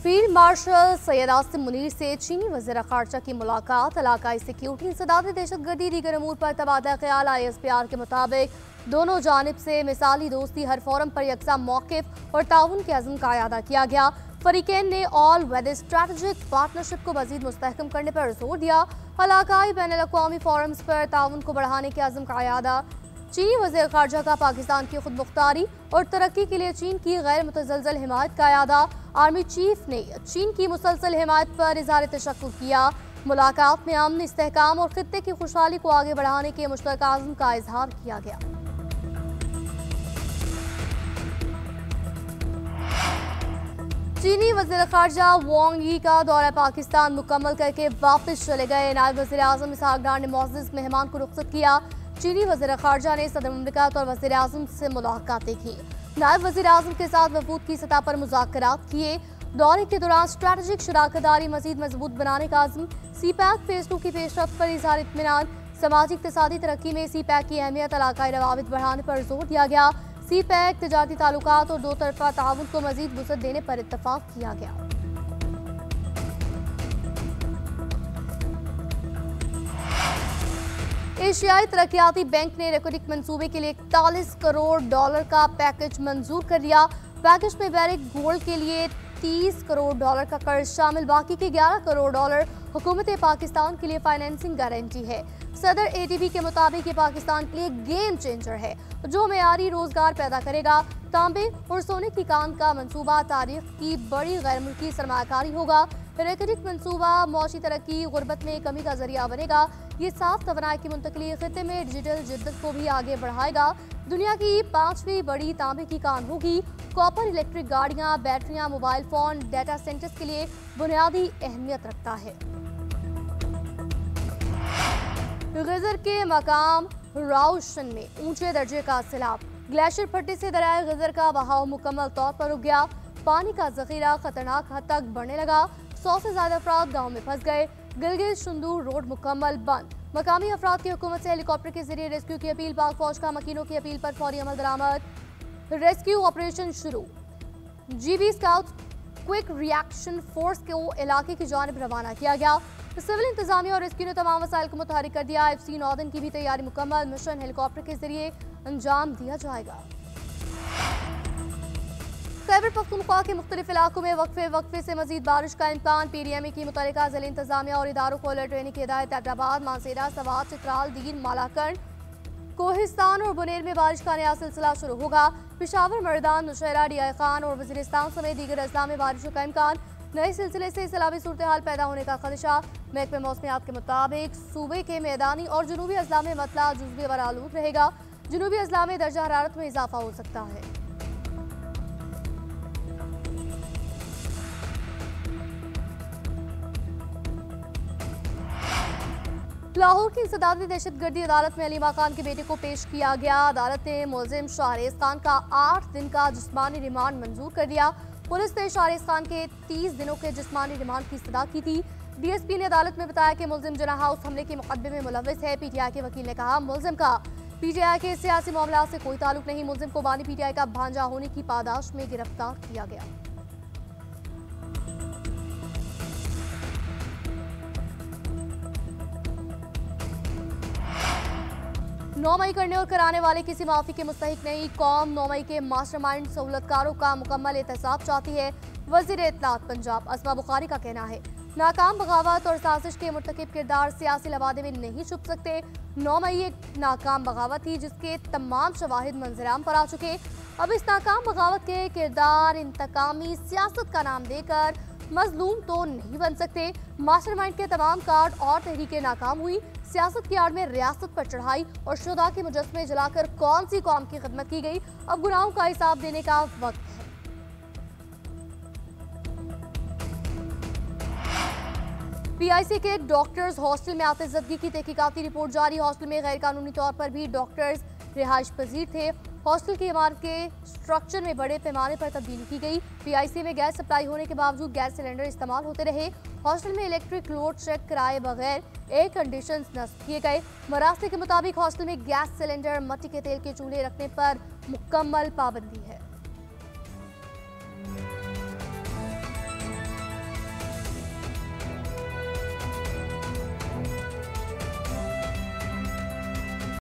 Field marshal Syed Asim Munir से चीनी वज़ीर ख़ारजा की मुलाकात, इलाकाई सिक्योरिटी, इंसदाद दहशतगर्दी, दीगर अमूर पर तबादला ख्याल। ISPR के मुताबिक दोनों जानिब से मिसाली दोस्ती, हर फोरम पर यकसा मौक़िफ़ और ताउन के अज़्म का अयादा किया गया। फरीकैन ने ऑल वेदर स्ट्रैटेजिक पार्टनरशिप को मज़ीद मुस्तहकम करने पर जोर दिया। इलाकाई बैनुल-अक़वामी फोरम्स पर ताउन को बढ़ाने के अज़्म का अयादा। चीनी वज़ीर ख़ारजा का पाकिस्तान की खुद मुख्तारी और तरक्की के लिए चीन की गैर मुतज़लज़ल हिमायत का अयादा। आर्मी चीफ ने चीन की मुसलसल हिमायत पर इज़हार तशक्कुर किया। मुलाकात में अमन, इस्तेहकाम और खित्ते की खुशहाली को आगे बढ़ाने के मुश्तरका अज़्म का इज़हार किया गया। चीनी वज़ीर ख़ारजा वांग यी का दौरा पाकिस्तान मुकम्मल करके वापस चले गए। नायब वज़ीर आज़म इसहाक डार ने मुअज़्ज़ज़ मेहमान को रुख़्सत किया। चीनी वज़ीर ख़ारजा ने सदर मुमलिकत और वज़ीर आज़म से मुलाकातें की। नायब वज़ीर आज़म के साथ वफूद की सतह पर मुज़ाकरात किए। दौरे के दौरान स्ट्रैटेजिक शराकतदारी मज़ीद मजबूत बनाने का अज़्म। CPEC फेज़ 2 की पेशरफ्त पर इज़हार इत्मीनान। समाजी इक़्तिसादी तरक्की में CPEC की अहमियत, इलाकाई रवाबित बढ़ाने पर जोर दिया गया। CPEC तिजारती ताल्लुकात और दो तरफ़ा ताउन को मज़ीद वुसअत देने पर इत्तफ़ाक़ किया गया। एशियाई तरक्याती बैंक ने रेकोडिक मंसूबे के लिए $41 करोड़ का पैकेज मंजूर कर लिया। पैकेज में बैरिक गोल्ड के लिए $30 करोड़ का कर्ज शामिल, बाकी के $11 करोड़ हुकूमत पाकिस्तान के लिए फाइनेंसिंग गारंटी है। सदर ADB के मुताबिक ये पाकिस्तान के लिए गेम चेंजर है जो मेयारी रोजगार पैदा करेगा। तांबे और सोने की कान का मंसूबा तारीख की बड़ी गैर मुल्की सरमायाकारी होगा। रेकोडिक मंसूबा मौशी तरक्की, गुर्बत में कमी का जरिया बनेगा। ये साफ तवानाई की मुंतकली खित्ते में डिजिटल जिद्दत को भी आगे बढ़ाएगा। दुनिया की 5वीं बड़ी तांबे की कान होगी। कॉपर इलेक्ट्रिक गाड़ियां, बैटरियां, मोबाइल फोन, डाटा सेंटर्स के लिए बुनियादी अहमियत रखता है। गजर के मकाम राउशन में ऊंचे दर्जे का सैलाब। ग्लेशियर फटने से दरियाए गजर का बहाव मुकम्मल तौर पर रुक गया। पानी का जखीरा खतरनाक हद तक बढ़ने लगा। 100 से ज्यादा अफराद गाँव में फंस गए। गिलगित शुंदूर रोड मुकम्मल बंद। मकामी अफराद की हुकूमत से हेलीकॉप्टर के जरिए रेस्क्यू की अपील। पाक फौज का मकीनों की अपील पर फौरी अमल दरामद। रेस्क्यू ऑपरेशन शुरू। GB scout quick reaction force को इलाके की जानिब रवाना किया गया। सिविल इंतजामिया और रेस्क्यू ने तमाम वसाइल को मुतहरिक कर दिया। FC नॉर्दर्न की भी तैयारी मुकम्मल। मिशन हेलीकॉप्टर के जरिए अंजाम दिया जाएगा। खैबर पख्तूनख्वा के मुख्तलिफ इलाकों में वक्फे से मजीद बारिश का इम्कान। PDMA की मुतल्लिका ज़िला इंतजामिया और इदारों को अलर्ट रहने की हिदायत। हैदराबाद, मानसेरा, सवात, चित्राल, दीन, मालाकंड, कोहिस्तान और बुनेर में बारिश का नया सिलसिला शुरू होगा। पेशावर, मर्दान, नौशहरा, DI खान और वज़ीरिस्तान समेत दीगर अजला में बारिशों का इम्कान। नए सिलसिले से सैलाबी सूरत हाल पैदा होने का खदशा। महकमे मौसमियात के मुताबिक सूबे के मैदानी और जनूबी अजला में मतला जुज़वी वर आलूद रहेगा। जनूबी अजला में दर्जा हरारत में इजाफा हो सकता है। लाहौर की इंसदादी दहशतगर्दी अदालत में अलीमा खान के बेटे को पेश किया गया। अदालत ने मुलजिम शाहरेज खान का 8 दिन का जिस्मानी रिमांड मंजूर कर दिया। पुलिस ने शाहरेज खान के 30 दिनों के जिस्मानी रिमांड की सदा की थी। DSP ने अदालत में बताया कि मुलजिम जना हाउस हमले के मुकदमे में मुलव्विस है। PTI के वकील ने कहा मुलजिम का PTI के सियासी मामला से कोई ताल्लुक नहीं। मुलजिम को बानी PTI का भांजा होने की पादाश में गिरफ्तार किया गया। 9 मई करने और कराने वाले किसी माफी के मुस्तहिक नहीं। कौम 9 मई के मास्टरमाइंड सहूलतकारों का मुकम्मल एहतसाब चाहती है। वज़ीर इत्तलात पंजाब अस्मा बुखारी का कहना है नाकाम बगावत और साजिश के मुर्तकिब किरदार सियासी लवादे में नहीं छुप सकते। 9 मई एक नाकाम बगावत थी जिसके तमाम शवाहिद मंजराम पर आ चुके। अब इस नाकाम बगावत के किरदार इंतकामी सियासत का नाम देकर मजलूम तो नहीं बन सकते। मास्टरमाइंड के तमाम कार्ड और तहरीकें नाकाम हुई। सियासत की आड़ में रियासत पर चढ़ाई और शुहदा के मुजस्समे जलाकर कौन सी कौम की खिदमत की गई। अब गुनाहों का हिसाब देने का वक्त है। PIC के डॉक्टर्स हॉस्टल में आतिशज़दगी की तहकीकाती रिपोर्ट जारी। हॉस्टल में गैर कानूनी तौर पर भी डॉक्टर्स रिहाइश पजीर थे। हॉस्टल की इमारत के स्ट्रक्चर में बड़े पैमाने पर तब्दीली की गई। PIC में गैस सप्लाई होने के बावजूद गैस सिलेंडर इस्तेमाल होते रहे। हॉस्टल में इलेक्ट्रिक लोड चेक कराए बगैर एयर कंडीशन नस्ब किए गए। मरासले के मुताबिक हॉस्टल में गैस सिलेंडर, मट्टी के तेल के चूल्हे रखने पर मुकम्मल पाबंदी है।